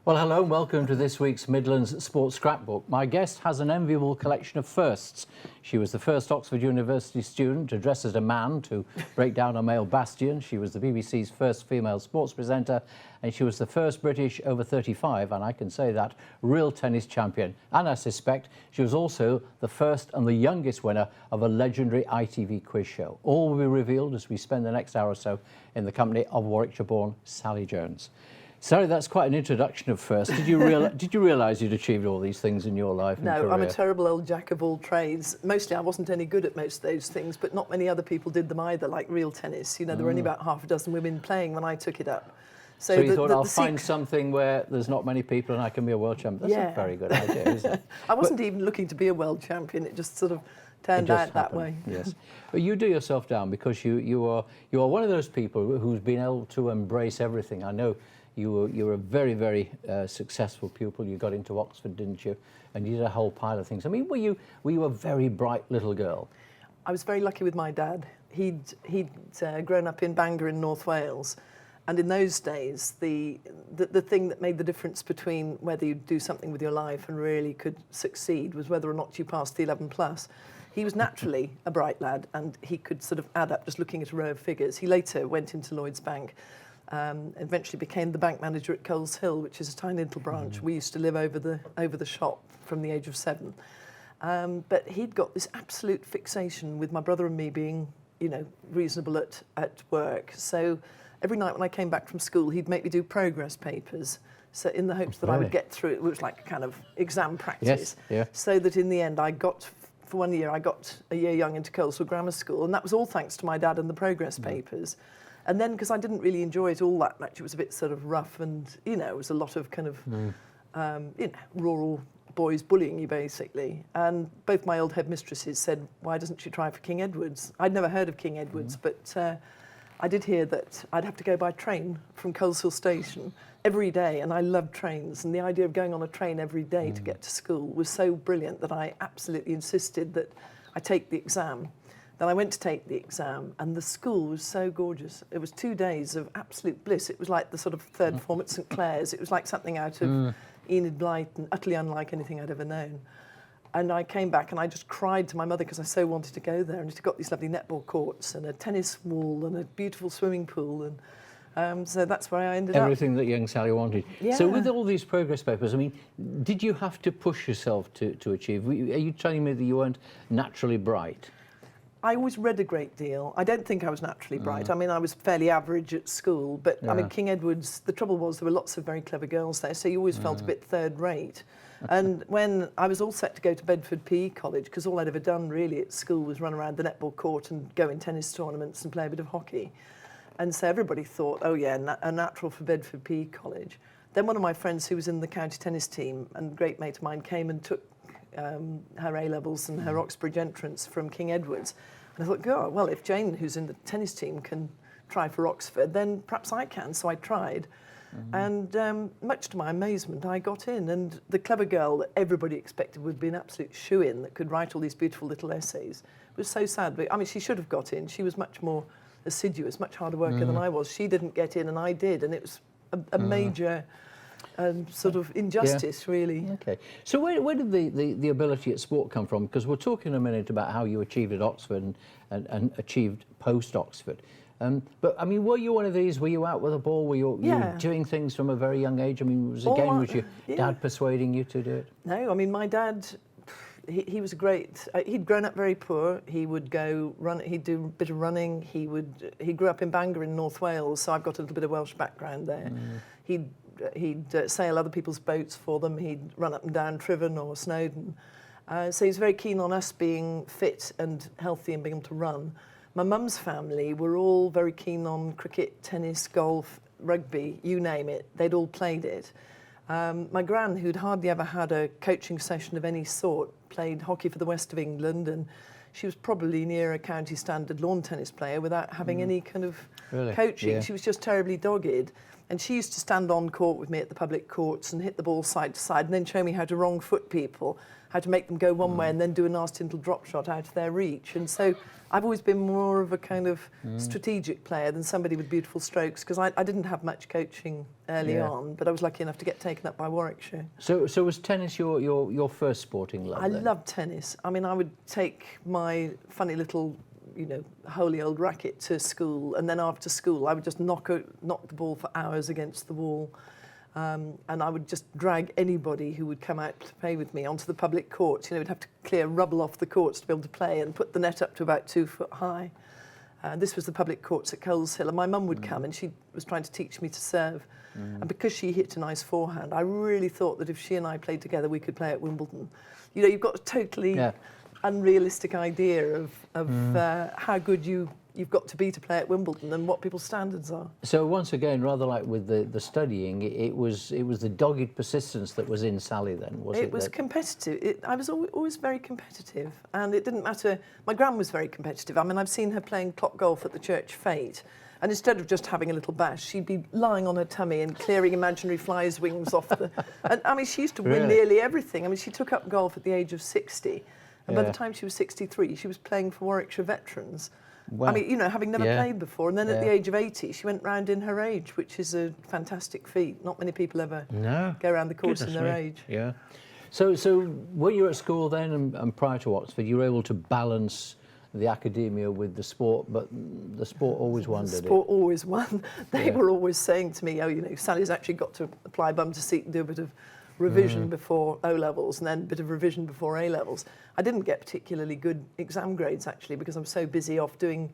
Well, hello and welcome to this week's Midlands Sports Scrapbook. My guest has an enviable collection of firsts. She was the first Oxford University student to dress as a man to break down a male bastion. She was the BBC's first female sports presenter, and she was the first British over 35, and I can say that, real tennis champion. And I suspect she was also the first and the youngest winner of a legendary ITV quiz show. All will be revealed as we spend the next hour or so in the company of Warwickshire-born Sally Jones. Sally, that's quite an introduction of first. Did you realise you'd achieved all these things in your life and No, career? I'm a terrible old jack of all trades. Mostly I wasn't any good at most of those things, but not many other people did them either, like real tennis. You know, there were only about half a dozen women playing when I took it up. So you thought, I'll find something where there's not many people and I can be a world champion. That's a very good idea, isn't it? I wasn't even looking to be a world champion. It just sort of turned out that way. Yes. But you do yourself down because you are one of those people who's been able to embrace everything. I know you were a very, very successful pupil. You got into Oxford, didn't you? And you did a whole pile of things. I mean, were you a very bright little girl? I was very lucky with my dad. He'd grown up in Bangor in North Wales, and in those days, the thing that made the difference between whether you do something with your life and really could succeed was whether or not you passed the 11 plus. He was naturally a bright lad, and he could sort of add up just looking at a row of figures. He later went into Lloyd's Bank. Eventually became the bank manager at Coles Hill, which is a tiny little branch. We used to live over the shop from the age of 7. But he'd got this absolute fixation with my brother and me being, you know, reasonable at work. So every night when I came back from school, he'd make me do progress papers. So in the hopes that I would get through it, was like a kind of exam practice. Yes, yeah. So that in the end, for 1 year, I got a year young into Coles Hill Grammar School, and that was all thanks to my dad and the progress papers. And then, because I didn't really enjoy it all that much, it was a bit sort of rough and, you know, it was a lot of kind of, you know, rural boys bullying you, basically. And both my old headmistresses said, why doesn't she try for King Edward's? I'd never heard of King Edward's, but I did hear that I'd have to go by train from Coles Hill Station every day, and I loved trains. And the idea of going on a train every day to get to school was so brilliant that I absolutely insisted that I take the exam. Then I went to take the exam, and the school was so gorgeous. It was 2 days of absolute bliss. It was like the sort of third form at St Clair's. It was like something out of Enid Blyton, and utterly unlike anything I'd ever known. And I came back and I just cried to my mother because I so wanted to go there. And it got these lovely netball courts and a tennis wall and a beautiful swimming pool. And so that's where I ended up. Everything that young Sally wanted. Yeah. So with all these progress papers, I mean, did you have to push yourself to achieve? Are you telling me that you weren't naturally bright? I always read a great deal. I don't think I was naturally bright. I mean, I was fairly average at school, but I mean, King Edward's, the trouble was there were lots of very clever girls there, so you always felt a bit third rate. And when I was all set to go to Bedford PE College, because all I'd ever done really at school was run around the netball court and go in tennis tournaments and play a bit of hockey. And so everybody thought, oh yeah, a natural for Bedford PE College. Then one of my friends who was in the county tennis team and a great mate of mine came and took her A-levels and her Oxbridge entrance from King Edward's. And I thought, God, well, if Jane, who's in the tennis team, can try for Oxford, then perhaps I can. So I tried. And much to my amazement, I got in. And the clever girl that everybody expected would be an absolute shoo-in that could write all these beautiful little essays was so sad. But, I mean, she should have got in. She was much more assiduous, much harder worker than I was. She didn't get in and I did. And it was a major sort of injustice, really. Okay. So where did the ability at sport come from? Because we're talking in a minute about how you achieved at Oxford and achieved post-Oxford. But, I mean, were you one of these? Were you out with a ball? Were you doing things from a very young age? I mean, was your dad persuading you to do it? No, I mean, my dad, he was a great, he'd grown up very poor. He would go run, he'd do a bit of running. He grew up in Bangor in North Wales, so I've got a little bit of Welsh background there. He'd sail other people's boats for them. He'd run up and down Trivan or Snowdon. So he was very keen on us being fit and healthy and being able to run. My mum's family were all very keen on cricket, tennis, golf, rugby, you name it. They'd all played it. My gran, who'd hardly ever had a coaching session of any sort, played hockey for the West of England, and she was probably near a county standard lawn tennis player without having any kind of coaching. Yeah. She was just terribly dogged. And she used to stand on court with me at the public courts and hit the ball side to side and then show me how to wrong foot people, how to make them go one way and then do a nasty little drop shot out of their reach. And so I've always been more of a kind of strategic player than somebody with beautiful strokes, because I didn't have much coaching early on, but I was lucky enough to get taken up by Warwickshire. So was tennis your first sporting love? I loved tennis. I mean, I would take my funny little, you know, holy old racket to school, and then after school I would just knock the ball for hours against the wall, and I would just drag anybody who would come out to play with me onto the public courts. You know, we'd have to clear rubble off the courts to be able to play and put the net up to about 2 foot high. This was the public courts at Coleshill, and my mum would come and she was trying to teach me to serve. And because she hit a nice forehand, I really thought that if she and I played together, we could play at Wimbledon. You know, you've got a totally unrealistic idea of how good you've got to be to play at Wimbledon and what people's standards are. So once again, rather like with the studying, it was the dogged persistence that was in Sally then, was it? It was competitive. I was always very competitive, and it didn't matter. My gran was very competitive. I mean, I've seen her playing clock golf at the church fete, and instead of just having a little bash, she'd be lying on her tummy and clearing imaginary flies' wings off the... And I mean, she used to win nearly everything. I mean, she took up golf at the age of 60, and by the time she was 63, she was playing for Warwickshire veterans. Well, I mean, you know, having never played before, and then at the age of 80, she went round in her age, which is a fantastic feat. Not many people ever go around the course in their age. Yeah. So when you were at school then and prior to Oxford, you were able to balance the academia with the sport, but the sport always won, did it? The sport always won. They were always saying to me, oh, you know, Sally's actually got to apply bum to seat and do a bit of revision before O-levels and then a bit of revision before A-levels. I didn't get particularly good exam grades, actually, because I was so busy off doing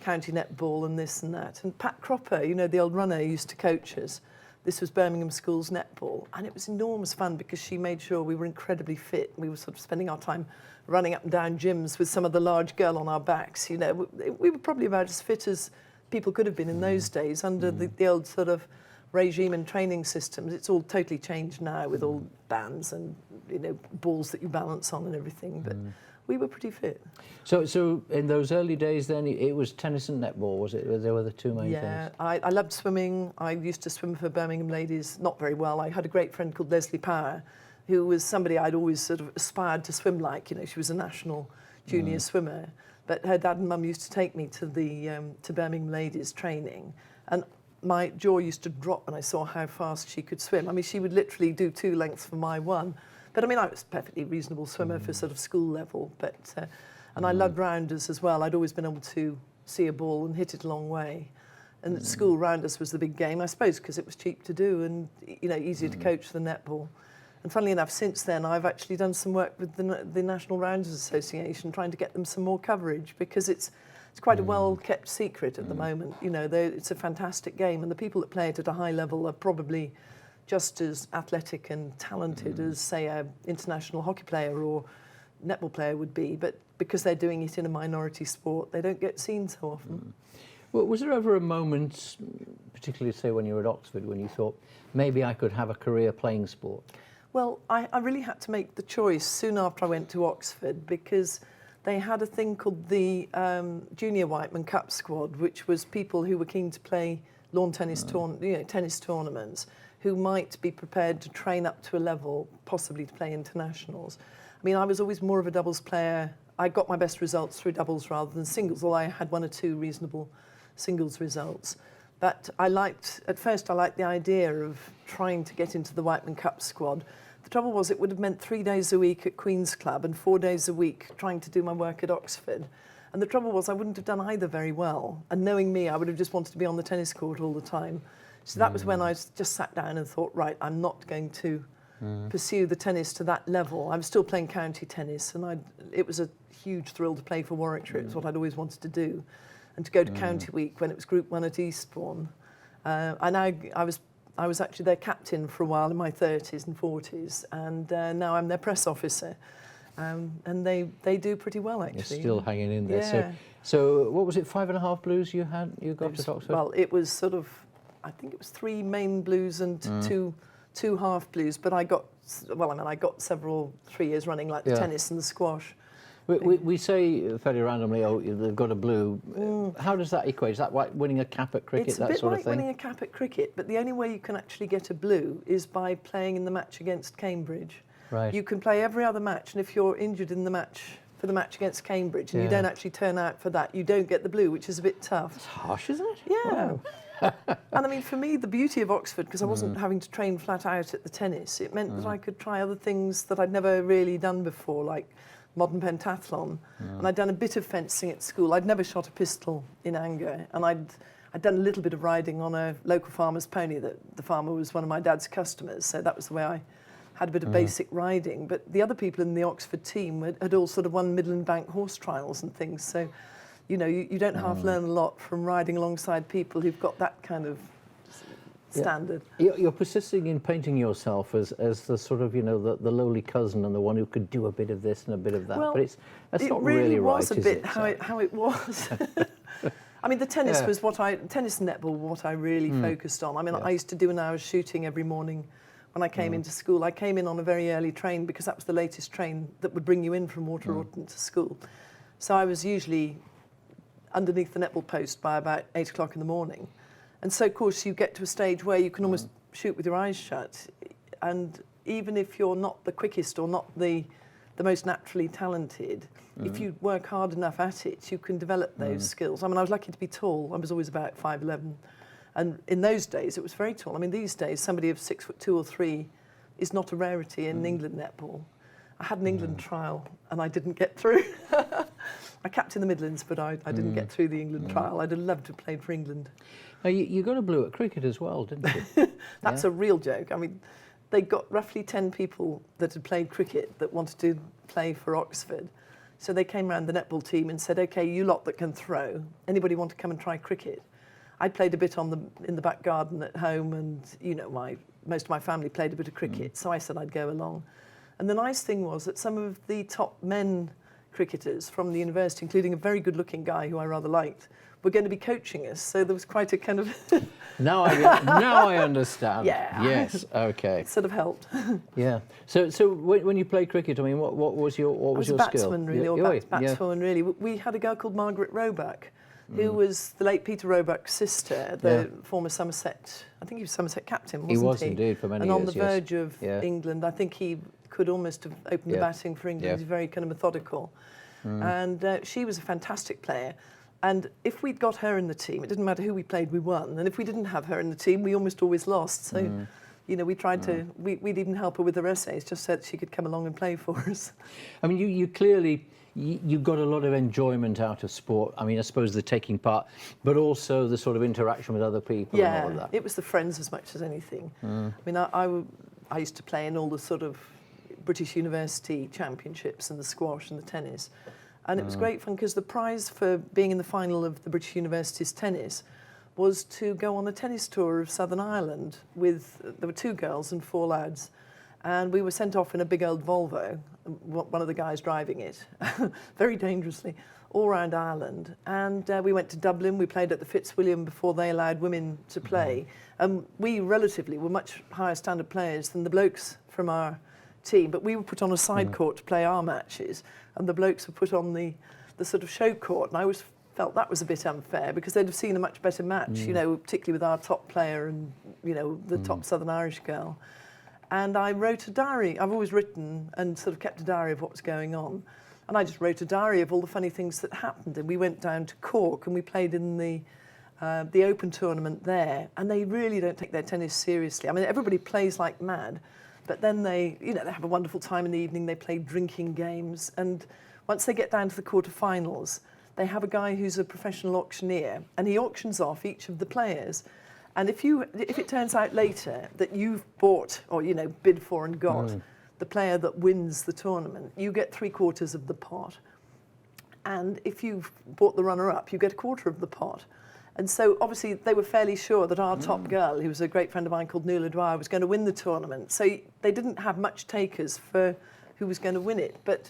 county netball and this and that. And Pat Cropper, you know, the old runner who used to coach us, this was Birmingham School's netball, and it was enormous fun because she made sure we were incredibly fit. We were sort of spending our time running up and down gyms with some of the large girl on our backs. You know, we were probably about as fit as people could have been in those days under the old sort of regime and training systems. It's all totally changed now with all bands and, you know, balls that you balance on and everything. But we were pretty fit. So in those early days then, it was tennis and netball, was it? They were the two main things? Yeah, I loved swimming. I used to swim for Birmingham ladies, not very well. I had a great friend called Leslie Power, who was somebody I'd always sort of aspired to swim like. You know, she was a national junior swimmer. But her dad and mum used to take me to the to Birmingham ladies training, and my jaw used to drop when I saw how fast she could swim. I mean, she would literally do 2 lengths for my 1. But I mean, I was a perfectly reasonable swimmer for sort of school level. But and I loved rounders as well. I'd always been able to see a ball and hit it a long way. And at school, rounders was the big game, I suppose, because it was cheap to do and, you know, easier to coach than netball. And funnily enough, since then, I've actually done some work with the National Rounders Association, trying to get them some more coverage, because it's quite a well-kept secret at the moment. You know, it's a fantastic game, and the people that play it at a high level are probably just as athletic and talented as, say, an international hockey player or netball player would be, but because they're doing it in a minority sport, they don't get seen so often. Well, was there ever a moment, particularly, say, when you were at Oxford, when you thought, maybe I could have a career playing sport? Well, I really had to make the choice soon after I went to Oxford, because they had a thing called the Junior Whiteman Cup Squad, which was people who were keen to play lawn tennis, tennis tournaments, who might be prepared to train up to a level, possibly to play internationals. I mean, I was always more of a doubles player. I got my best results through doubles rather than singles, although I had 1 or 2 reasonable singles results. But at first I liked the idea of trying to get into the Whiteman Cup squad. The trouble was, it would have meant 3 days a week at Queen's Club and 4 days a week trying to do my work at Oxford. And the trouble was, I wouldn't have done either very well. And knowing me, I would have just wanted to be on the tennis court all the time. So that was when I just sat down and thought, right, I'm not going to pursue the tennis to that level. I was still playing county tennis, and it was a huge thrill to play for Warwickshire. It was what I'd always wanted to do. And to go to County Week when it was Group 1 at Eastbourne. I was actually their captain for a while in my 30s and 40s, and now I'm their press officer. And they do pretty well, actually. You're still hanging in there. Yeah. So what was it, 5.5 blues you got at Oxford? Well, it was sort of, I think it was 3 main blues and two half blues, but I got several 3 years running, like the tennis and the squash. We say fairly randomly, oh, they've got a blue. How does that equate? Is that like winning a cap at cricket, It's a that bit sort like of thing? winning a cap at cricket, but the only way you can actually get a blue is by playing in the match against Cambridge. Right. You can play every other match, and if you're injured in the match, for the match against Cambridge, and you don't actually turn out for that, you don't get the blue, which is a bit tough. It's harsh, isn't it? Yeah. Wow. And I mean, for me, the beauty of Oxford, because I wasn't having to train flat out at the tennis, it meant that I could try other things that I'd never really done before, like modern pentathlon. And I'd done a bit of fencing at school. I'd never shot a pistol in anger. And I'd done a little bit of riding on a local farmer's pony. That the farmer was one of my dad's customers, so that was the way I had a bit of basic riding. But the other people in the Oxford team had all sort of won Midland Bank horse trials and things. So, you know, you don't half learn a lot from riding alongside people who've got that kind of standard. You're persisting in painting yourself as the sort of, you know, the lowly cousin and the one who could do a bit of this and a bit of that. Well, but that's not really really right, was a is bit it? how it was. I mean, the tennis was tennis and netball were what I really focused on. I mean, I used to do an hour's shooting every morning when I came into school. I came in on a very early train because that was the latest train that would bring you in from Waterorton to school. So I was usually underneath the netball post by about 8 o'clock in the morning. And so, of course, you get to a stage where you can almost shoot with your eyes shut. And even if you're not the quickest or not the most naturally talented, if you work hard enough at it, you can develop those skills. I mean, I was lucky to be tall. I was always about 5'11". And in those days, it was very tall. I mean, these days, somebody of 6'2" or 3" is not a rarity in England netball. I had an England trial, and I didn't get through. I capped in the Midlands, but I didn't get through the England trial. I'd have loved to have played for England. Now, you got a blue at cricket as well, didn't you? That's a real joke. I mean, they got roughly 10 people that had played cricket that wanted to play for Oxford. So they came around the netball team and said, OK, you lot that can throw, anybody want to come and try cricket? I played a bit in the back garden at home, and, you know, most of my family played a bit of cricket, so I said I'd go along. And the nice thing was that some of the top men cricketers from the university, including a very good-looking guy who I rather liked, were going to be coaching us. So there was quite a kind of... Now I understand. Yeah. Yes. Okay. It sort of helped. Yeah. So when you play cricket, I mean, what was your skill? I was a batsman, really, or batswoman, really. We had a girl called Margaret Roebuck, who was the late Peter Roebuck's sister, the former Somerset. I think he was Somerset captain, wasn't he? He was indeed for many years. And on the yes. verge of England. I think he could almost have opened the batting for England. He's very kind of methodical. And she was a fantastic player. And if we'd got her in the team, it didn't matter who we played, we won. And if we didn't have her in the team, we almost always lost. So, you know, we tried to, we'd even help her with her essays, just so that she could come along and play for us. I mean, you clearly, you got a lot of enjoyment out of sport. I mean, I suppose the taking part, but also the sort of interaction with other people and all of that. It was the friends as much as anything. I mean, I used to play in all the sort of British University championships and the squash and the tennis. And it was great fun because the prize for being in the final of the British University's tennis was to go on a tennis tour of Southern Ireland there were 2 girls and 4 lads. And we were sent off in a big old Volvo, one of the guys driving it, very dangerously, all around Ireland. And we went to Dublin, we played at the Fitzwilliam before they allowed women to play. And we relatively were much higher standard players than the blokes from our team, but we were put on a side court to play our matches, and the blokes were put on the sort of show court, and I always felt that was a bit unfair because they'd have seen a much better match, you know, particularly with our top player and, you know, the top Southern Irish girl. And I wrote a diary. I've always written and sort of kept a diary of what was going on, and I just wrote a diary of all the funny things that happened. And we went down to Cork and we played in the Open tournament there, and they really don't take their tennis seriously. I mean, everybody plays like mad. But then they have a wonderful time in the evening. They play drinking games. And once they get down to the quarterfinals, they have a guy who's a professional auctioneer, and he auctions off each of the players. And if it turns out later that you've bought or, you know, bid for and got the player that wins the tournament, you get 3/4 of the pot. And if you've bought the runner-up, you get 1/4 of the pot. And so, obviously, they were fairly sure that our top girl, who was a great friend of mine called Nuala Dwyer, was going to win the tournament. So they didn't have much takers for who was going to win it. But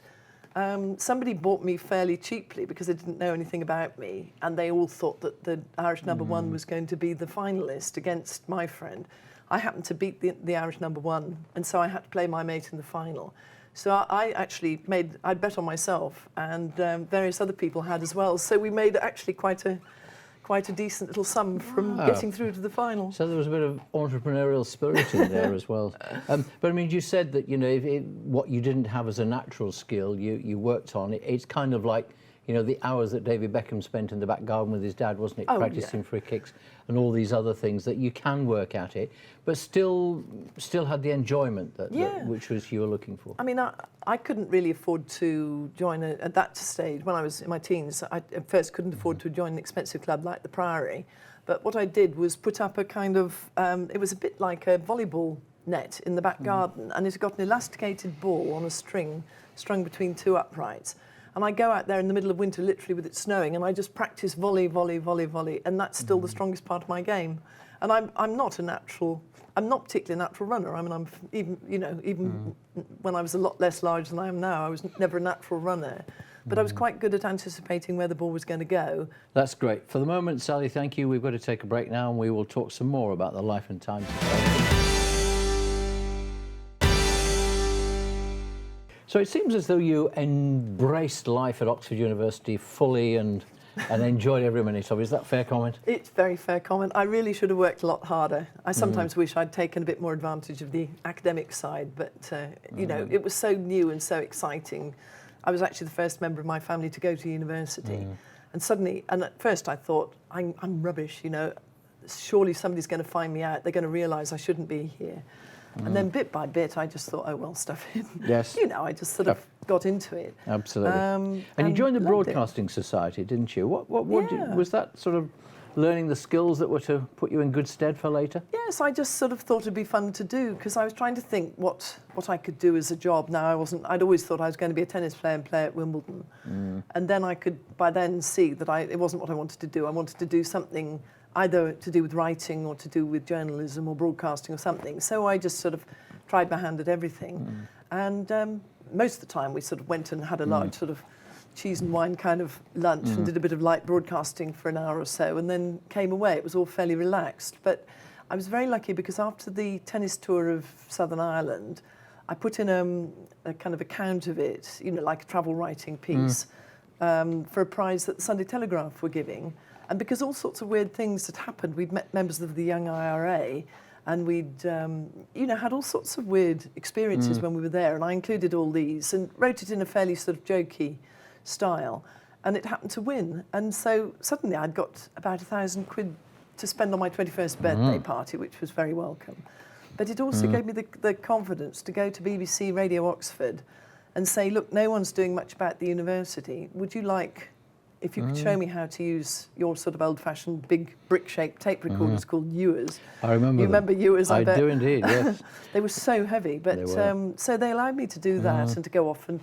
somebody bought me fairly cheaply because they didn't know anything about me. And they all thought that the Irish #1 was going to be the finalist against my friend. I happened to beat the Irish #1, and so I had to play my mate in the final. So I actually I'd bet on myself, and various other people had as well. So we made actually quite a decent little sum from getting through to the final. So there was a bit of entrepreneurial spirit in there as well. But I mean, you said that, you know, what you didn't have as a natural skill, you worked on. It's kind of like, you know, the hours that David Beckham spent in the back garden with his dad, wasn't it? Oh, practicing free kicks and all these other things that you can work at it, but still had the enjoyment that which was you were looking for. I mean, I couldn't really afford to join at that stage when I was in my teens. I at first couldn't afford to join an expensive club like the Priory, but what I did was put up a kind of it was a bit like a volleyball net in the back garden, and it's got an elasticated ball on a string strung between two uprights. And I go out there in the middle of winter, literally with it snowing, and I just practice volley, volley, volley, volley, and that's still the strongest part of my game. And I'm not particularly a natural runner. I mean, I'm even when I was a lot less large than I am now, I was never a natural runner. But I was quite good at anticipating where the ball was going to go. That's great. For the moment, Sally, thank you. We've got to take a break now, and we will talk some more about the life and times of Sally. So it seems as though you embraced life at Oxford University fully and enjoyed every minute of it. Is that a fair comment? It's a very fair comment. I really should have worked a lot harder. I sometimes wish I'd taken a bit more advantage of the academic side, but you know, it was so new and so exciting. I was actually the first member of my family to go to university, and suddenly, and at first I thought, I'm rubbish, you know, surely somebody's going to find me out. They're going to realise I shouldn't be here. And then bit by bit, I just thought, oh, well, stuff it. Yes. You know, I just sort of got into it. Absolutely. And you joined the Broadcasting Society, didn't you? What was that sort of learning the skills that were to put you in good stead for later? Yes, I just sort of thought it'd be fun to do, because I was trying to think what I could do as a job. Now, I'd always thought I was going to be a tennis player and play at Wimbledon. And then I could, by then, see that it wasn't what I wanted to do. I wanted to do something either to do with writing or to do with journalism or broadcasting or something. So I just sort of tried my hand at everything. And most of the time we sort of went and had a large sort of cheese and wine kind of lunch and did a bit of light broadcasting for an hour or so, and then came away. It was all fairly relaxed. But I was very lucky, because after the tennis tour of Southern Ireland, I put in a kind of account of it, you know, like a travel writing piece, for a prize that the Sunday Telegraph were giving. And because all sorts of weird things had happened, we'd met members of the Young IRA, and we'd, you know, had all sorts of weird experiences when we were there. And I included all these and wrote it in a fairly sort of jokey style. And it happened to win. And so suddenly I'd got about £1,000 to spend on my 21st birthday party, which was very welcome. But it also gave me the confidence to go to BBC Radio Oxford and say, look, no one's doing much about the university. Would you like, if you could show me how to use your sort of old-fashioned big brick-shaped tape recorders called Ewers. I remember You remember Ewers, I bet? do indeed, yes. They were so heavy, but so they allowed me to do that and to go off and,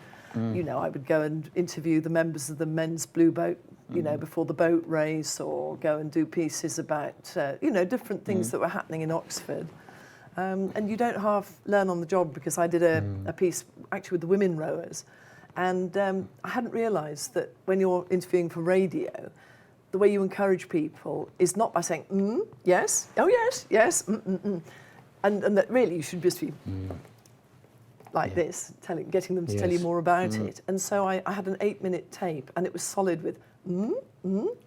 you know, I would go and interview the members of the men's blue boat, you know, before the boat race, or go and do pieces about, you know, different things that were happening in Oxford. And you don't half learn on the job, because I did a piece actually with the women rowers. And I hadn't realised that when you're interviewing for radio, the way you encourage people is not by saying, yes, oh yes, yes, and that really you should just be like this, getting them to tell you more about it. And so I had an 8-minute tape, and it was solid with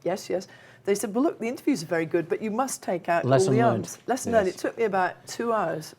yes, yes. They said, well, look, the interviews are very good, but you must take out all the ums. Lesson learned. It took me about 2 hours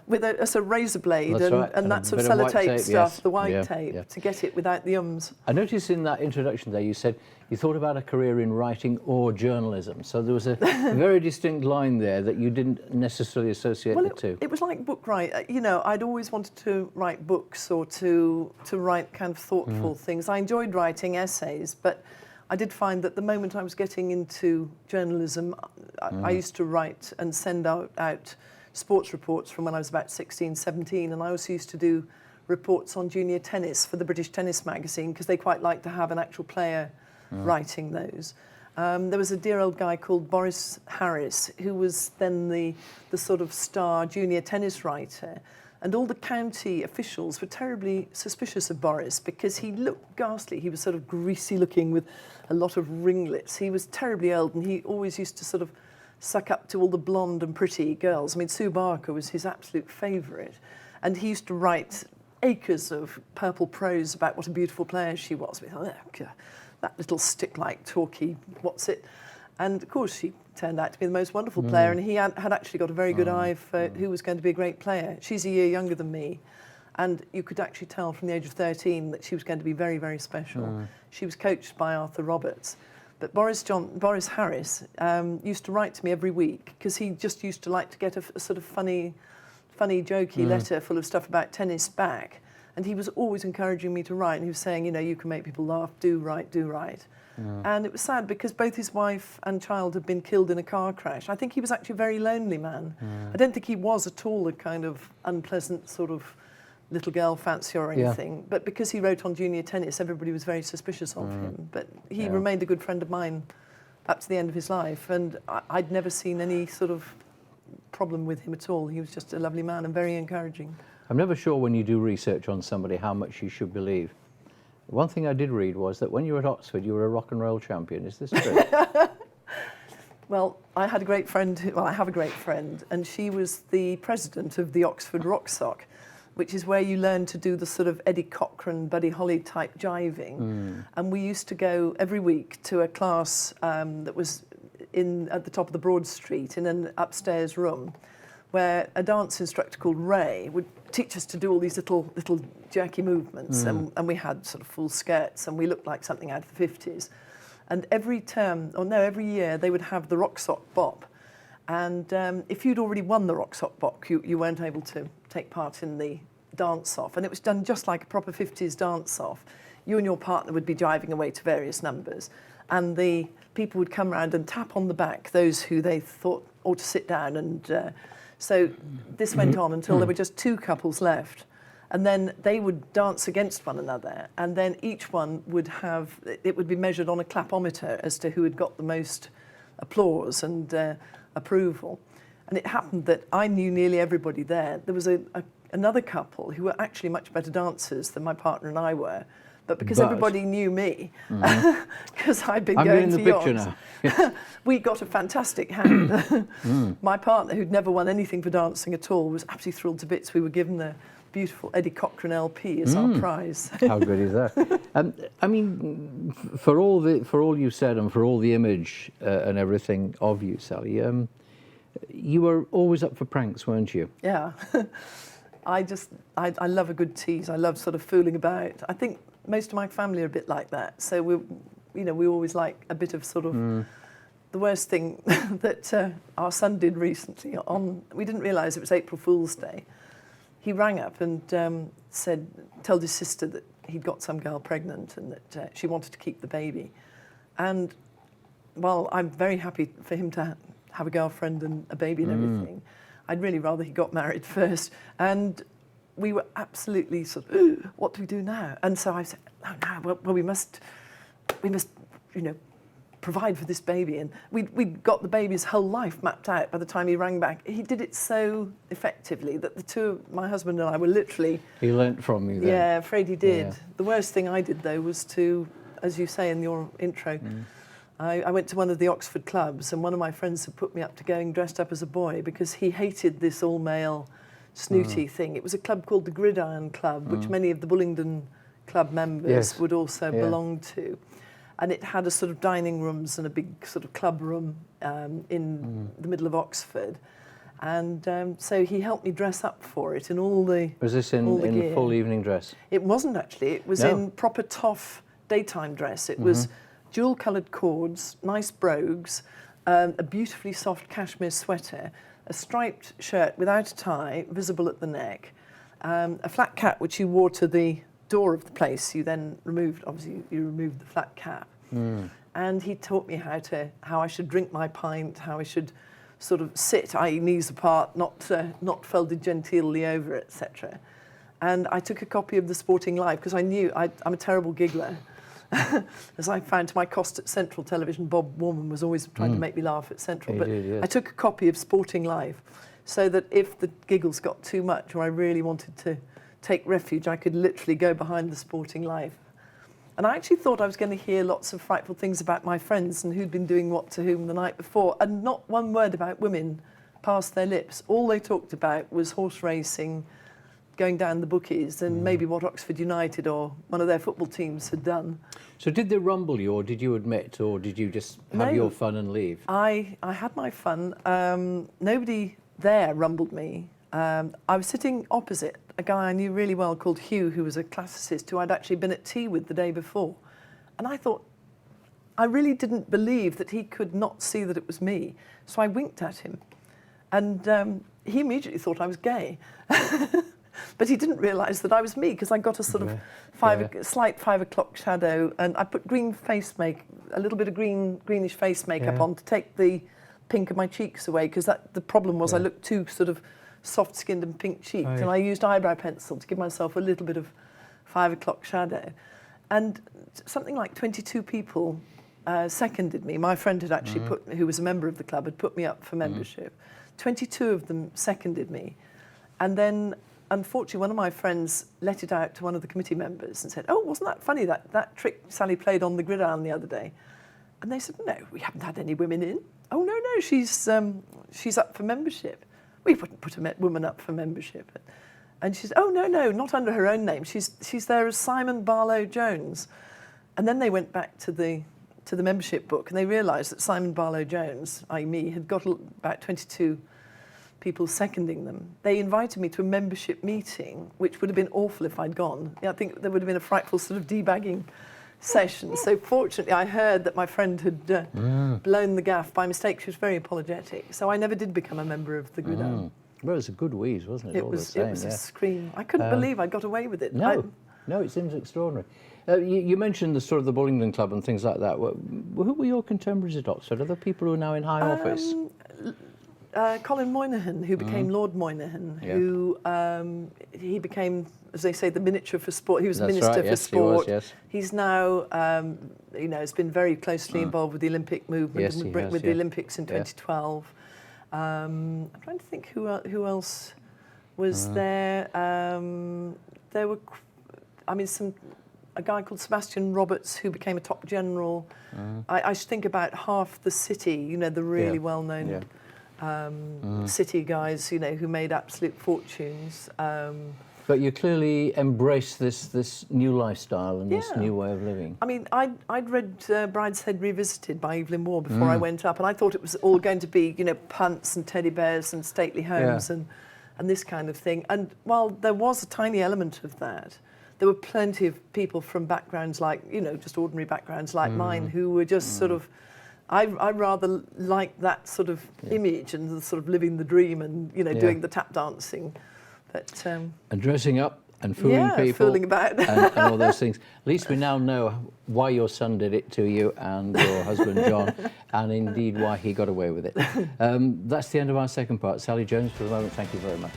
with a sort of razor blade and that sort of sellotape stuff, the white tape, to get it without the ums. I noticed in that introduction there you said you thought about a career in writing or journalism. So there was a very distinct line there that you didn't necessarily associate the two. It was like book writing. You know, I'd always wanted to write books or to write kind of thoughtful things. I enjoyed writing essays, but I did find that the moment I was getting into journalism, I used to write and send out sports reports from when I was about 16, 17, and I also used to do reports on junior tennis for the British Tennis magazine, because they quite like to have an actual player writing those. There was a dear old guy called Boris Harris, who was then the sort of star junior tennis writer. And all the county officials were terribly suspicious of Boris, because he looked ghastly. He was sort of greasy looking with a lot of ringlets. He was terribly old, and he always used to sort of suck up to all the blonde and pretty girls. I mean, Sue Barker was his absolute favourite. And he used to write acres of purple prose about what a beautiful player she was. We thought, oh, that little stick-like talky, what's it? And of course, she turned out to be the most wonderful player, and he had actually got a very good eye for who was going to be a great player. She's a year younger than me, and you could actually tell from the age of 13 that she was going to be very, very special. She was coached by Arthur Roberts. But Boris Harris used to write to me every week because he just used to like to get a sort of funny, jokey letter full of stuff about tennis back. And he was always encouraging me to write. And he was saying, you know, you can make people laugh, do write, do write. And it was sad because both his wife and child had been killed in a car crash. I think he was actually a very lonely man. I don't think he was at all a kind of unpleasant sort of little girl fancier or anything. But because he wrote on junior tennis, everybody was very suspicious of him. But he remained a good friend of mine up to the end of his life. And I'd never seen any sort of problem with him at all. He was just a lovely man and very encouraging. I'm never sure when you do research on somebody how much you should believe. One thing I did read was that when you were at Oxford, you were a rock and roll champion. Is this true? Well, I had a great friend, I have a great friend, and she was the president of the Oxford Rock Sock, which is where you learn to do the sort of Eddie Cochran, Buddy Holly type jiving. And we used to go every week to a class that was at the top of the Broad Street in an upstairs room, where a dance instructor called Ray would teach us to do all these little jerky movements, and we had sort of full skirts, and we looked like something out of the 50s. And every year they would have the Rock Sock Bop, and if you'd already won the Rock Sock Bop, you weren't able to take part in the dance-off, and it was done just like a proper 50s dance-off. You and your partner would be jiving away to various numbers, and the people would come around and tap on the back those who they thought ought to sit down, and so this went on until there were just two couples left. And then they would dance against one another. And then each one would it would be measured on a clapometer as to who had got the most applause and approval. And it happened that I knew nearly everybody there. There was another couple who were actually much better dancers than my partner and I were. But because everybody knew me, because I'd been going to yachts, we got a fantastic hand. My partner, who'd never won anything for dancing at all, was absolutely thrilled to bits. We were given the beautiful Eddie Cochran LP as our prize. How good is that? I mean, for all you said and for all the image and everything of you, Sally, you were always up for pranks, weren't you? Yeah. I love a good tease. I love sort of fooling about. I think most of my family are a bit like that. So we always like a bit of sort of. The worst thing that our son did recently we didn't realise it was April Fool's Day. He rang up and told his sister that he'd got some girl pregnant and that she wanted to keep the baby. And while I'm very happy for him to have a girlfriend and a baby and everything, I'd really rather he got married first. And we were absolutely sort of, what do we do now? And so I said, oh, no, well, we must, provide for this baby. And we'd got the baby's whole life mapped out by the time he rang back. He did it so effectively that my husband and I were literally... He learnt from you then. Yeah, afraid he did. Yeah. The worst thing I did, though, was to, as you say in your intro, I went to one of the Oxford clubs, and one of my friends had put me up to going dressed up as a boy because he hated this all-male snooty thing. It was a club called the Gridiron Club, which many of the Bullingdon Club members would also belong to. And it had a sort of dining rooms and a big sort of club room in the middle of Oxford. And so he helped me dress up for it in all the Was this in full evening dress? It wasn't actually. It was in proper toff daytime dress. It was jewel-coloured cords, nice brogues, a beautifully soft cashmere sweater, a striped shirt without a tie, visible at the neck, a flat cap which you wore to the door of the place. You then removed the flat cap. And he taught me how I should drink my pint, how I should sort of sit, i.e. knees apart, not folded genteelly over, etc. And I took a copy of the Sporting Life because I knew I'm a terrible giggler. As I found to my cost at Central Television, Bob Warman was always trying to make me laugh at Central. But I took a copy of Sporting Life so that if the giggles got too much or I really wanted to take refuge, I could literally go behind the Sporting Life. And I actually thought I was going to hear lots of frightful things about my friends and who'd been doing what to whom the night before, and not one word about women passed their lips. All they talked about was horse racing, going down the bookies and maybe what Oxford United or one of their football teams had done. So did they rumble you, or did you admit, or did you just have your fun and leave? I had my fun. Nobody there rumbled me. I was sitting opposite a guy I knew really well called Hugh, who was a classicist who I'd actually been at tea with the day before. And I thought, I really didn't believe that he could not see that it was me. So I winked at him. And he immediately thought I was gay. But he didn't realise that I was me, because I got a sort of slight 5 o'clock shadow, and I put green face make, a little bit of greenish face makeup on to take the pink of my cheeks away, because the problem was I looked too sort of soft-skinned and pink-cheeked, and I used eyebrow pencil to give myself a little bit of 5 o'clock shadow. And something like 22 people seconded me. My friend had actually who was a member of the club, had put me up for membership. 22 of them seconded me. And then, unfortunately, one of my friends let it out to one of the committee members and said, "Oh, wasn't that funny, that trick Sally played on the gridiron the other day?" And they said, "No, we haven't had any women in." "Oh, no, she's up for membership." "We wouldn't put a woman up for membership." And she said, "Oh, no, not under her own name. She's there as Simon Barlow Jones." And then they went back to the membership book, and they realised that Simon Barlow Jones, i.e. me, had got about 22 people seconding them. They invited me to a membership meeting, which would have been awful if I'd gone. I think there would have been a frightful sort of debagging session. So fortunately, I heard that my friend had blown the gaff by mistake. She was very apologetic. So I never did become a member of the Gridiron. Well, it was a good wheeze, wasn't it? It was a scream. I couldn't believe I got away with it. No, it seems extraordinary. You mentioned the sort of the Bullingdon Club and things like that. Who were your contemporaries at Oxford? Are there people who are now in high office? Colin Moynihan, who became Lord Moynihan, who he became, as they say, the miniature for sport. He was Minister for Sport. He was, yes. He's now, has been very closely involved with the Olympic movement and with the Olympics in 2012. I'm trying to think who else was there. There were, a guy called Sebastian Roberts, who became a top general. I should think about half the city, the really well-known city guys, who made absolute fortunes. But you clearly embrace this new lifestyle and this new way of living. I mean, I'd read Brideshead Revisited by Evelyn Waugh before I went up, and I thought it was all going to be, punts and teddy bears and stately homes and this kind of thing. And while there was a tiny element of that, there were plenty of people from backgrounds like, just ordinary backgrounds like mine, who were just sort of, I rather like that sort of image and the sort of living the dream and, doing the tap dancing. But, and dressing up and fooling people. Fooling about. and all those things. At least we now know why your son did it to you and your husband, John, and indeed why he got away with it. That's the end of our second part. Sally Jones, for the moment, thank you very much.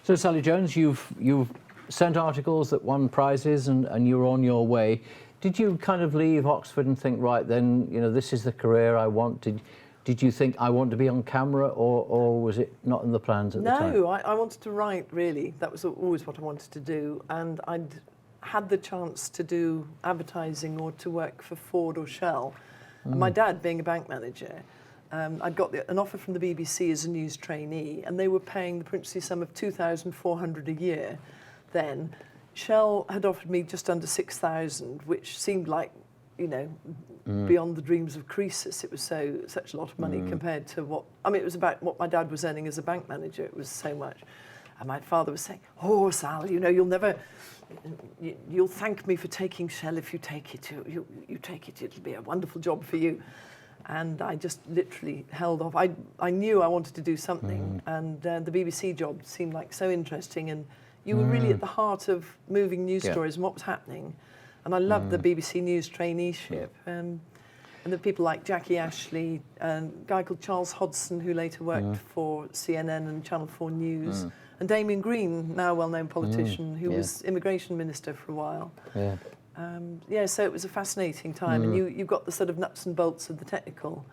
So, Sally Jones, you've sent articles that won prizes and you're on your way. Did you kind of leave Oxford and think, right, then, this is the career I want? Did you think, I want to be on camera, or was it not in the plans at the time? No, I wanted to write, really. That was always what I wanted to do. And I'd had the chance to do advertising or to work for Ford or Shell. And my dad, being a bank manager, I'd got an offer from the BBC as a news trainee, and they were paying the princely sum of $2,400 a year then. Shell had offered me just under 6,000, which seemed like, beyond the dreams of Croesus. It was such a lot of money compared to it was about what my dad was earning as a bank manager. It was so much. And my father was saying, "Oh, Sal, you'll thank me for taking Shell if you take it. You take it, it'll be a wonderful job for you." And I just literally held off. I knew I wanted to do something, and the BBC job seemed like so interesting, and you were really at the heart of moving news stories and what was happening. And I loved the BBC News traineeship. And the people like Jackie Ashley, and a guy called Charles Hodgson, who later worked for CNN and Channel 4 News, and Damien Green, now a well-known politician, who was immigration minister for a while. So it was a fascinating time, and you got the sort of nuts and bolts of the technical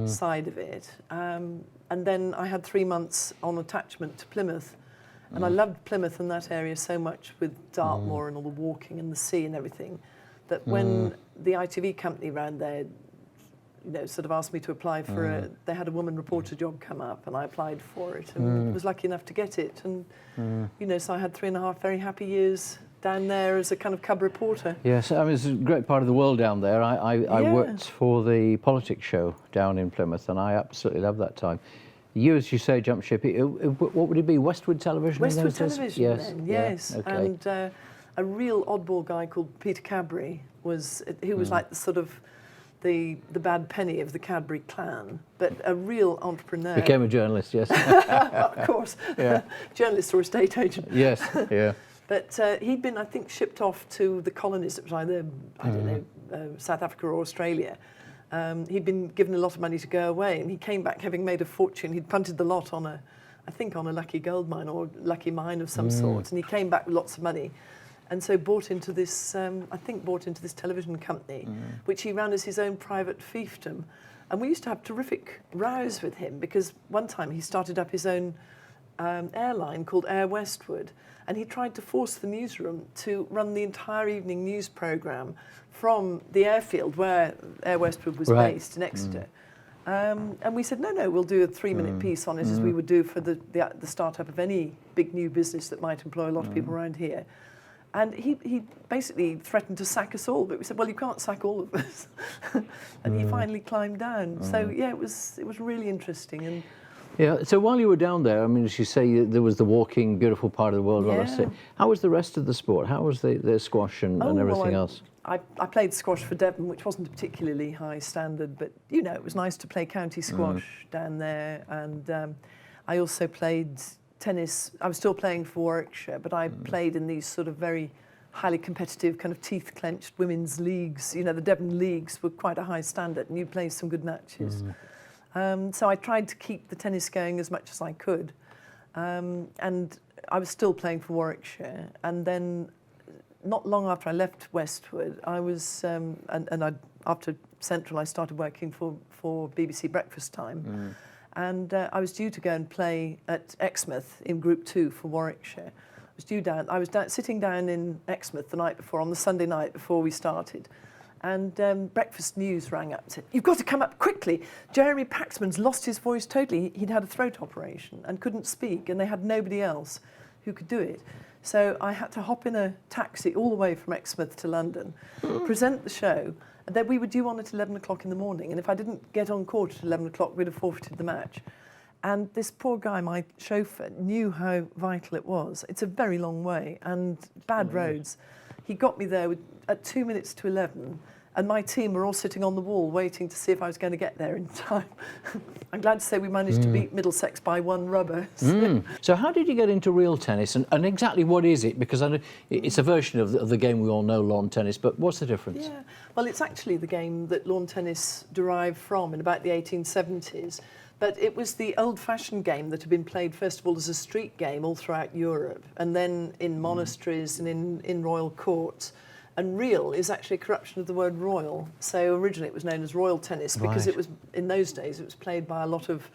side of it. And then I had 3 months on attachment to Plymouth, and I loved Plymouth and that area so much, with Dartmoor and all the walking and the sea and everything, that when the ITV company round there, sort of asked me to apply for they had a woman reporter job come up, and I applied for it and was lucky enough to get it. And, so I had 3.5 very happy years down there as a kind of cub reporter. Yes, I mean, it's a great part of the world down there. I Yeah. worked for the politics show down in Plymouth, and I absolutely loved that time. You, as you say, jumped ship. What would it be? Westwood Television? in Westwood those days? Television Yes. then, yeah, yes. Okay. And a real oddball guy called Peter Cadbury was like the sort of the bad penny of the Cadbury clan, but a real entrepreneur. Became a journalist, yes. Of course. Yeah. Journalist or estate agent. Yes, yeah. But he'd been, I think, shipped off to the colonies. It was either, I don't know, South Africa or Australia. He'd been given a lot of money to go away, and he came back having made a fortune. He'd punted the lot on a lucky gold mine or lucky mine of some sort, and he came back with lots of money. And so bought into this television company, which he ran as his own private fiefdom. And we used to have terrific rows with him, because one time he started up his own airline called Air Westwood, and he tried to force the newsroom to run the entire evening news programme from the airfield where Air Westwood was based in Exeter. And we said, no, we'll do a 3-minute piece on it, as we would do for the start-up of any big new business that might employ a lot of people around here. And he basically threatened to sack us all, but we said, well, you can't sack all of us. And he finally climbed down. So, yeah, it was really interesting. And Yeah, so while you were down there, I mean, as you say, there was the walking, beautiful part of the world. Yeah. How was the rest of the sport? How was the squash and everything else? I played squash for Devon, which wasn't a particularly high standard, but, it was nice to play county squash down there. And I also played tennis. I was still playing for Warwickshire, but I played in these sort of very highly competitive, kind of teeth-clenched women's leagues. The Devon leagues were quite a high standard, and you played some good matches. So I tried to keep the tennis going as much as I could. And I was still playing for Warwickshire. And then not long after I left Westwood, I was, after Central, I started working for BBC Breakfast Time. And I was due to go and play at Exmouth in Group 2 for Warwickshire. I was sitting down in Exmouth the night before, on the Sunday night before we started. And Breakfast News rang up and said, "You've got to come up quickly. Jeremy Paxman's lost his voice totally. He'd had a throat operation and couldn't speak, and they had nobody else who could do it." So I had to hop in a taxi all the way from Exmouth to London, present the show, and then we were due on at 11 o'clock in the morning. And if I didn't get on court at 11 o'clock, we'd have forfeited the match. And this poor guy, my chauffeur, knew how vital it was. It's a very long way and bad roads. He got me there at 2 minutes to 11, and my team were all sitting on the wall waiting to see if I was going to get there in time. I'm glad to say we managed to beat Middlesex by 1 rubber. So how did you get into real tennis, and exactly what is it? Because I know it's a version of the game we all know, lawn tennis, but what's the difference? Yeah, well, it's actually the game that lawn tennis derived from in about the 1870s. But it was the old-fashioned game that had been played, first of all, as a street game all throughout Europe, and then in monasteries and in royal courts. And real is actually a corruption of the word royal. So originally it was known as royal tennis because it was, in those days, it was played by a lot of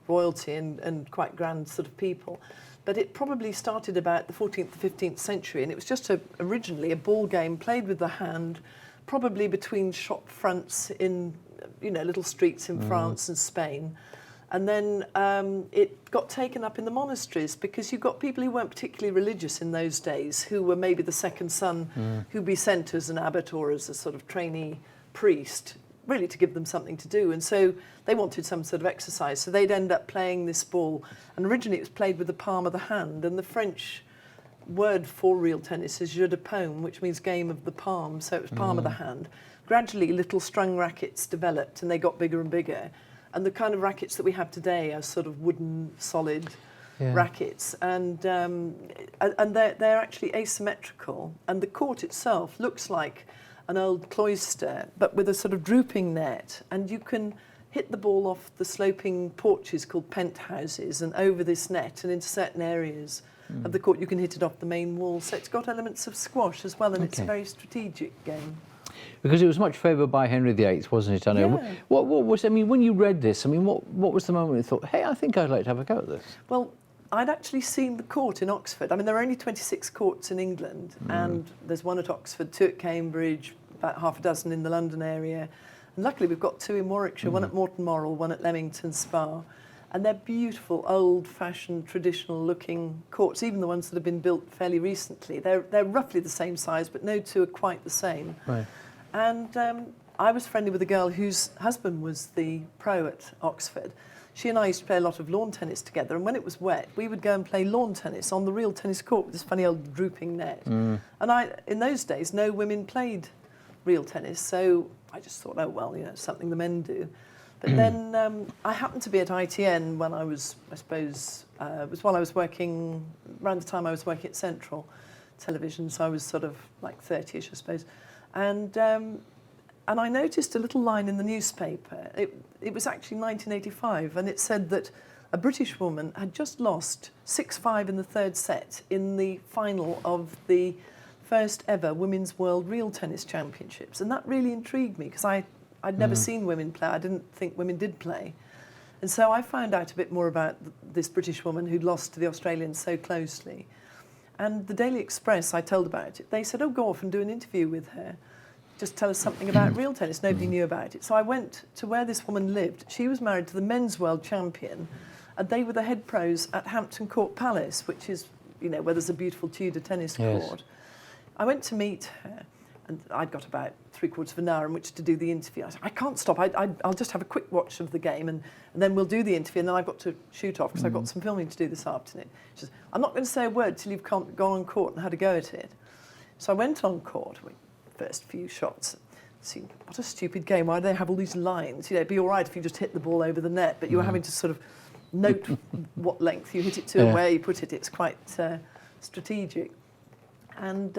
royalty and quite grand sort of people. But it probably started about the 14th, 15th century, and it was just originally a ball game played with the hand, probably between shop fronts in, little streets in France and Spain. And then it got taken up in the monasteries because you got people who weren't particularly religious in those days, who were maybe the second son who'd be sent as an abbot or as a sort of trainee priest, really to give them something to do. And so they wanted some sort of exercise. So they'd end up playing this ball. And originally it was played with the palm of the hand. And the French word for real tennis is jeu de paume, which means game of the palm. So it was palm of the hand. Gradually, little strung rackets developed and they got bigger and bigger. And the kind of rackets that we have today are sort of wooden, solid rackets, and they're actually asymmetrical. And the court itself looks like an old cloister, but with a sort of drooping net. And you can hit the ball off the sloping porches called penthouses and over this net and into certain areas of the court. You can hit it off the main wall. So it's got elements of squash as well, and it's a very strategic game. Because it was much favoured by Henry VIII, wasn't it? I know. Yeah. What was? I mean, when you read this, I mean, what was the moment you thought, "Hey, I think I'd like to have a go at this"? Well, I'd actually seen the court in Oxford. I mean, there are only 26 courts in England, and there's one at Oxford, 2 at Cambridge, about half a dozen in the London area, And luckily, we've got 2 in Warwickshire, one at Morton Morrell, one at Leamington Spa. And they're beautiful, old-fashioned, traditional-looking courts, even the ones that have been built fairly recently. They're roughly the same size, but no 2 are quite the same. Right. And I was friendly with a girl whose husband was the pro at Oxford. She and I used to play a lot of lawn tennis together, and when it was wet, we would go and play lawn tennis on the real tennis court with this funny old drooping net. And in those days, no women played real tennis, so I just thought, oh, well, it's something the men do. But then I happened to be at ITN when I was, I suppose, it was while I was working, around the time I was working at Central Television, so I was sort of like 30-ish, I suppose. And I noticed a little line in the newspaper. It was actually 1985, and it said that a British woman had just lost 6-5 in the 3rd set in the final of the first ever Women's World Real Tennis Championships. And that really intrigued me, because I'd never seen women play. I didn't think women did play. And so I found out a bit more about this British woman who'd lost to the Australians so closely. And the Daily Express, I told about it. They said, oh, go off and do an interview with her. Just tell us something about real tennis. Nobody knew about it. So I went to where this woman lived. She was married to the men's world champion, and they were the head pros at Hampton Court Palace, which is, where there's a beautiful Tudor tennis court. I went to meet her, and I'd got about 3/4 of an hour in which to do the interview. I said, I can't stop. I'll just have a quick watch of the game, and then we'll do the interview, and then I've got to shoot off because I've got some filming to do this afternoon. She says, I'm not going to say a word till you've gone on court and had a go at it. So I went on court. First few shots. See, what a stupid game. Why do they have all these lines? It'd be all right if you just hit the ball over the net, but you were having to sort of note what length you hit it to and where you put it. It's quite strategic. And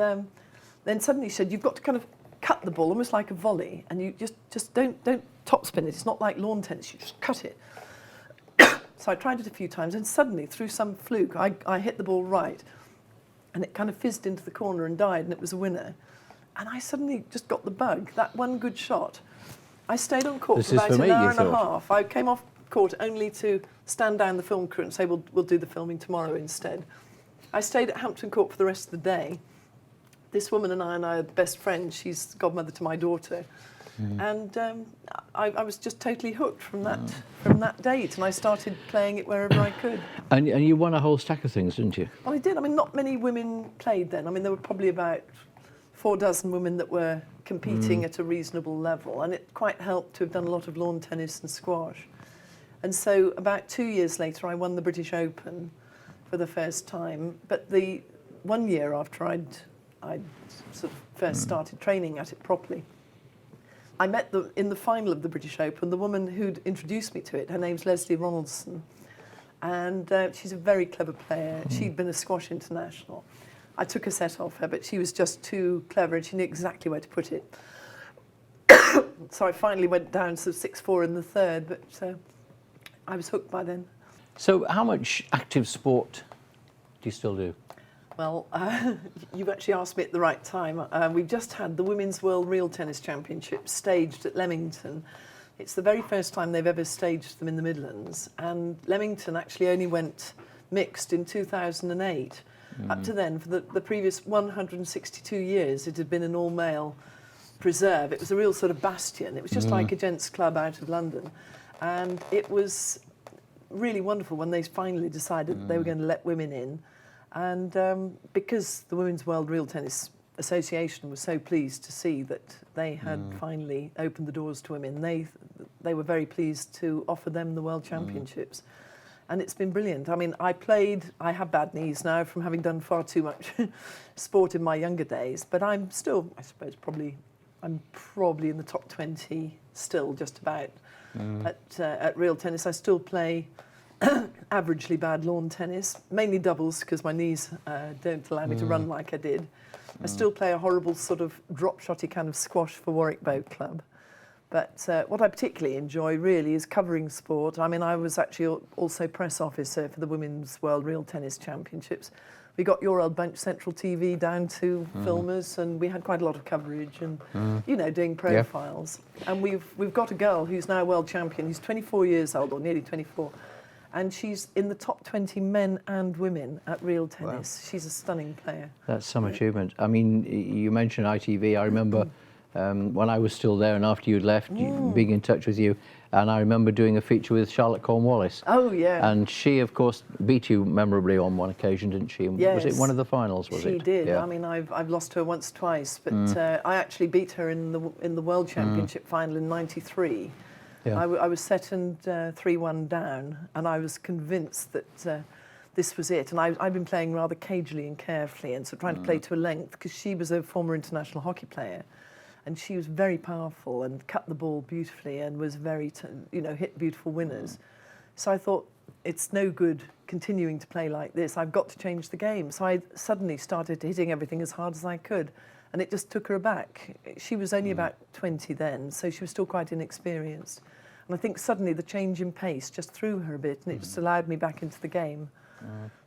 then suddenly she said, you've got to kind of cut the ball almost like a volley, and you just don't topspin it. It's not like lawn tennis. You just cut it. So I tried it a few times, and suddenly, through some fluke, I hit the ball right, and it kind of fizzed into the corner and died, and it was a winner. And I suddenly just got the bug, that one good shot. I stayed on court for about an hour and a half. I came off court only to stand down the film crew and say, we'll do the filming tomorrow instead. I stayed at Hampton Court for the rest of the day. This woman and I are best friends. She's godmother to my daughter. And I was just totally hooked from that date, and I started playing it wherever I could. And you won a whole stack of things, didn't you? Well, I did. I mean, not many women played then. I mean, there were probably about 4 dozen women that were competing at a reasonable level, and it quite helped to have done a lot of lawn tennis and squash. And so about 2 years later, I won the British Open for the first time. But the 1 year after I'd sort of first started training at it properly, I met in the final of the British Open, the woman who'd introduced me to it. Her name's Leslie Ronaldson, and she's a very clever player. She'd been a squash international. I took a set off her, but she was just too clever, and she knew exactly where to put it. So I finally went down to 6-4 in the third, but I was hooked by then. So how much active sport do you still do? Well, you've actually asked me at the right time. We've just had the Women's World Real Tennis Championships staged at Leamington. It's the very first time they've ever staged them in the Midlands, and Leamington actually only went mixed in 2008. Up to then, for the previous 162 years, it had been an all-male preserve. It was a real sort of bastion. It was just like a gents' club out of London. And it was really wonderful when they finally decided that they were going to let women in. And because the Women's World Real Tennis Association was so pleased to see that they had finally opened the doors to women, they were very pleased to offer them the World Championships. And it's been brilliant. I mean, I have bad knees now from having done far too much sport in my younger days, but I'm still, I suppose, I'm probably in the top 20 still, just about, at real tennis. I still play averagely bad lawn tennis, mainly doubles because my knees don't allow me to run like I did. I still play a horrible sort of drop-shotty kind of squash for Warwick Boat Club. But what I particularly enjoy really is covering sport. I mean, I was actually also press officer for the Women's World Real Tennis Championships. We got Your Old Bunch Central TV down to filmers, and we had quite a lot of coverage and, doing profiles. Yeah. And we've got a girl who's now world champion, who's 24 years old, or nearly 24, and she's in the top 20 men and women at real tennis. Wow. She's a stunning player. That's some achievement. I mean, you mentioned ITV. I remember when I was still there and after you'd left, being in touch with you. And I remember doing a feature with Charlotte Cornwallis. Oh, yeah. And she, of course, beat you memorably on one occasion, didn't she? Yes. Was it one of the finals, was it? She did. Yeah. I mean, I've lost her once, twice, but I actually beat her in the World Championship final in '93. Yeah. I was second 3-1 down, and I was convinced that this was it. And I'd been playing rather cagily and carefully, and so trying to play to a length, because she was a former international hockey player. And she was very powerful and cut the ball beautifully and was very, hit beautiful winners. So I thought, it's no good continuing to play like this. I've got to change the game. So I suddenly started hitting everything as hard as I could. And it just took her aback. She was only about 20 then, so she was still quite inexperienced. And I think suddenly the change in pace just threw her a bit, and it just allowed me back into the game.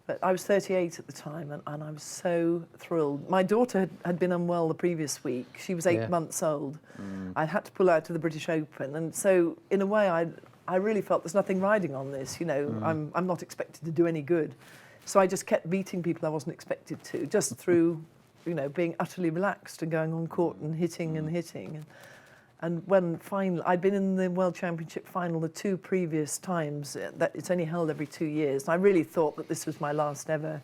But I was 38 at the time, and I was so thrilled. My daughter had been unwell the previous week. She was 8 months old. I had to pull out of the British Open, and so in a way I really felt there's nothing riding on this. I'm not expected to do any good. So I just kept beating people I wasn't expected to, just through being utterly relaxed and going on court and hitting and hitting. And when finally, I'd been in the World Championship final the 2 previous times, that it's only held every 2 years. And I really thought that this was my last ever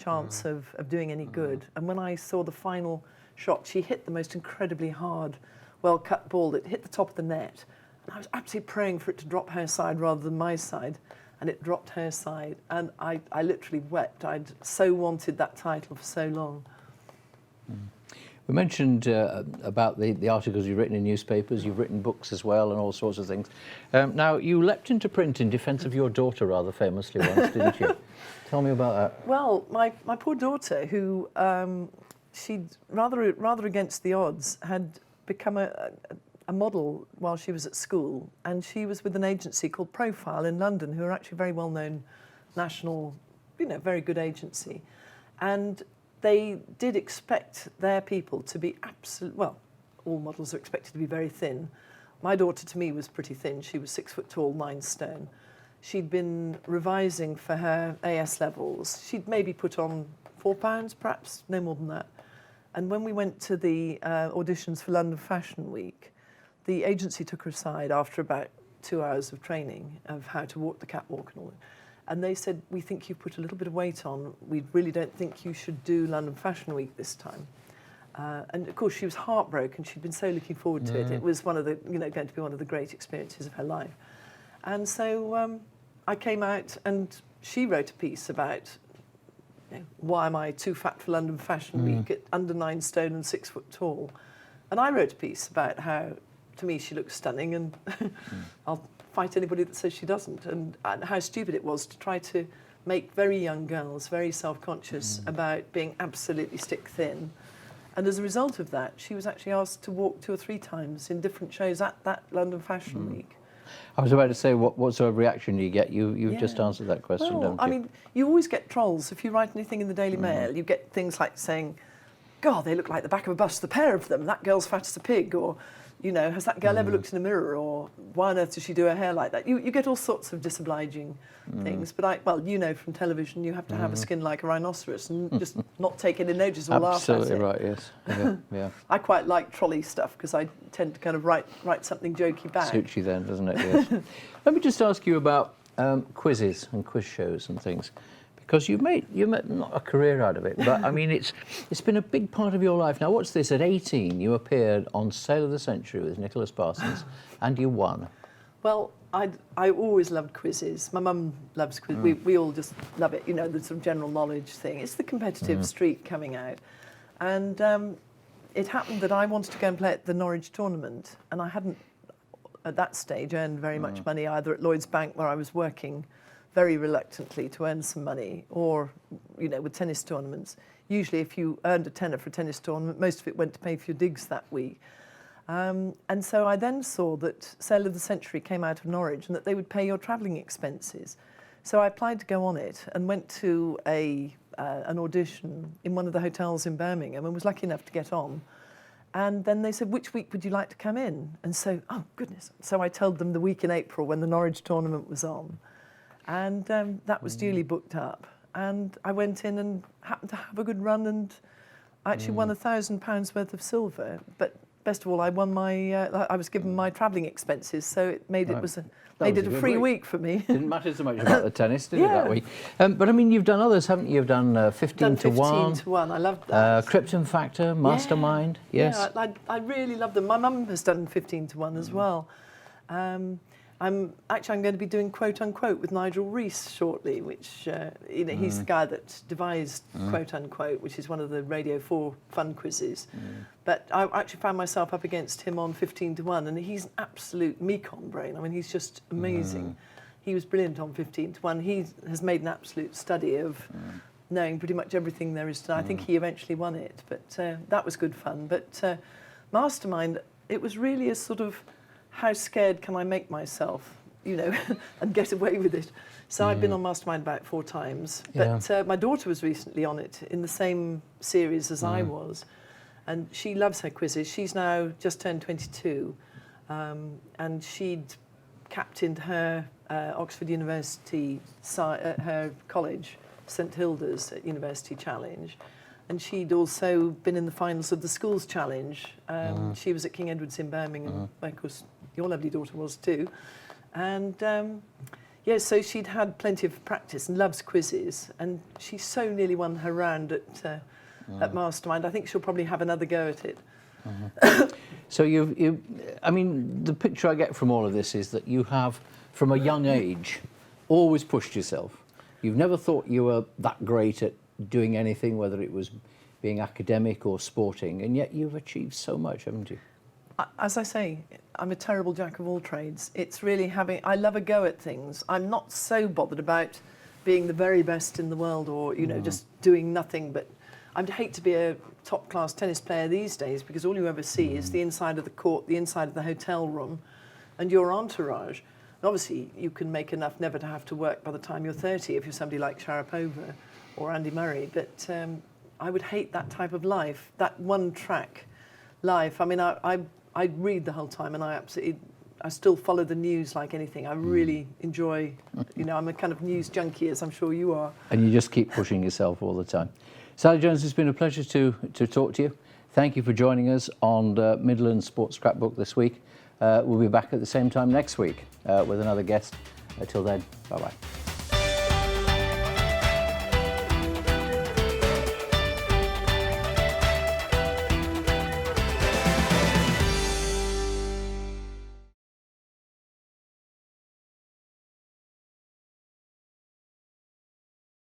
chance of doing any good. And when I saw the final shot, she hit the most incredibly hard, well-cut ball that hit the top of the net. And I was absolutely praying for it to drop her side rather than my side. And it dropped her side. And I literally wept. I'd so wanted that title for so long. We mentioned about the articles you've written in newspapers. You've written books as well and all sorts of things. Now, you leapt into print in defence of your daughter rather famously once, didn't you? Tell me about that. Well, my poor daughter, who she'd rather against the odds, had become a model while she was at school, and she was with an agency called Profile in London, who are actually a very well-known national, very good agency. And they did expect their people to be all models are expected to be very thin. My daughter, to me, was pretty thin. She was 6 foot tall, 9 stone. She'd been revising for her AS levels. She'd maybe put on 4 pounds, perhaps, no more than that. And when we went to the auditions for London Fashion Week, the agency took her aside after about 2 hours of training of how to walk the catwalk and all that. And they said, we think you've put a little bit of weight on. We really don't think you should do London Fashion Week this time. And of course, she was heartbroken. She'd been so looking forward to it. It was one of the, going to be one of the great experiences of her life. And so I came out, and she wrote a piece about why am I too fat for London Fashion Week at under 9 stone and 6 foot tall. And I wrote a piece about how, to me, she looks stunning, and I'll fight anybody that says she doesn't, and how stupid it was to try to make very young girls very self-conscious about being absolutely stick thin. And as a result of that, she was actually asked to walk 2 or 3 times in different shows at that London Fashion Week. I was about to say, what sort of reaction do you get? You've just answered that question, well, don't you? I mean, you always get trolls. If you write anything in the Daily Mail, you get things like saying, God, they look like the back of a bus, the pair of them, that girl's fat as a pig, or, has that girl ever looked in a mirror, or why on earth does she do her hair like that? You get all sorts of disobliging things, but from television, you have to have a skin like a rhinoceros and just not take any notice or laugh at it. Absolutely right, yes. Yeah. I quite like trolley stuff because I tend to kind of write something jokey back. Suits you then, doesn't it? Yes. Let me just ask you about quizzes and quiz shows and things. Because you made not a career out of it, but I mean it's been a big part of your life. Now, what's this? At 18, you appeared on Sale of the Century with Nicholas Parsons, and you won. Well, I always loved quizzes. My mum loves quizzes. We all just love it. The sort of general knowledge thing. It's the competitive streak coming out, and it happened that I wanted to go and play at the Norwich tournament, and I hadn't at that stage earned very much money either at Lloyd's Bank, where I was working very reluctantly to earn some money, or with tennis tournaments. Usually if you earned a tenner for a tennis tournament, most of it went to pay for your digs that week. And so I then saw that Sale of the Century came out of Norwich and that they would pay your travelling expenses. So I applied to go on it and went to an audition in one of the hotels in Birmingham and was lucky enough to get on. And then they said, which week would you like to come in? And so, oh goodness. So I told them the week in April when the Norwich tournament was on. And that was duly booked up. And I went in and happened to have a good run, and I actually won £1,000 worth of silver. But best of all, I won I was given my travelling expenses, so it made Right. made was it a a good free week. week for me. Didn't matter so much about the tennis, did it, that Yeah. week? But I mean, you've done others, haven't you? You've done 15 Done to 15 1. to 1. I loved that. Krypton Factor, Mastermind, yes. Yeah, I really love them. My mum has done 15 to 1 as well. I'm going to be doing Quote Unquote with Nigel Rees shortly, which he's the guy that devised Quote Unquote, which is one of the Radio 4 fun quizzes. But I actually found myself up against him on 15 to 1, and he's an absolute Mekong brain. I mean, he's just amazing. He was brilliant on 15 to 1. He has made an absolute study of knowing pretty much everything there is to know. I think he eventually won it, but that was good fun. But Mastermind, it was really a sort of, how scared can I make myself, and get away with it? So I've been on Mastermind about 4 times. But my daughter was recently on it in the same series as I was. And she loves her quizzes. She's now just turned 22. And she'd captained her Oxford University, her college, St Hilda's at University Challenge. And she'd also been in the finals of the Schools Challenge. She was at King Edward's in Birmingham, where, of course, your lovely daughter was too. And so she'd had plenty of practice and loves quizzes. And she so nearly won her round at Mastermind. I think she'll probably have another go at it. So I mean, the picture I get from all of this is that you have, from a young age, always pushed yourself. You've never thought you were that great at doing anything, whether it was being academic or sporting, and yet you've achieved so much, haven't you? As I say, I'm a terrible jack of all trades. It's really I love a go at things. I'm not so bothered about being the very best in the world or, just doing nothing. But I'd hate to be a top-class tennis player these days, because all you ever see is the inside of the court, the inside of the hotel room, and your entourage. And obviously, you can make enough never to have to work by the time you're 30 if you're somebody like Sharapova or Andy Murray. But I would hate that type of life, that one-track life. I mean, I read the whole time, and I still follow the news like anything. I really enjoy, I'm a kind of news junkie, as I'm sure you are. And you just keep pushing yourself all the time. Sally Jones, it's been a pleasure to talk to you. Thank you for joining us on Midlands Sports Scrapbook this week. We'll be back at the same time next week with another guest. Till then, bye-bye.